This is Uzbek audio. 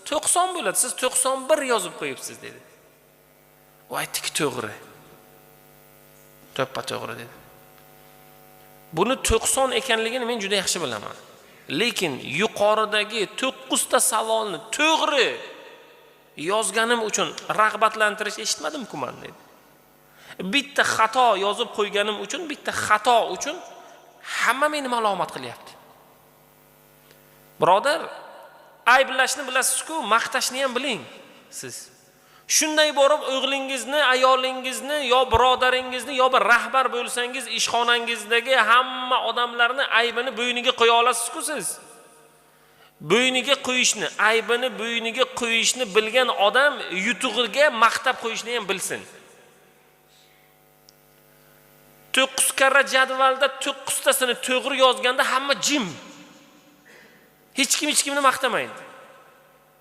90 bo'ladi. Siz 91 yozib qo'yibsiz dedi. U aytdiki, to'g'ri. To'ppa to'g'ri dedi. Buni 90 ekanligini men juda yaxshi bilaman. Lekin yuqoridagi 9 ta savolni to'g'ri yozganim uchun rag'batlantirish eshitmadim-ku men dedi. Bitta xato yozib qo'yganim uchun, bitta xato uchun hamma meni malomat qilyapti. Birodar, ayblashni bilasiz-ku, maqtashni ham biling siz. Shunday borib o'g'lingizni, ayolingizni, yo birodaringizni, yo bir rahbar bo'lsangiz, ishxonangizdagi hamma odamlarni aybini bo'yniga qo'ya olasiz-ku siz. Bo'yniga qo'yishni, aybini bo'yniga qo'yishni bilgan odam yutug'iga maqtab qo'yishni ham bilsin. 9 karra jadvalda 9 tasini to'g'ri yozganda hamma jim. Hech kimni maqtamaydi.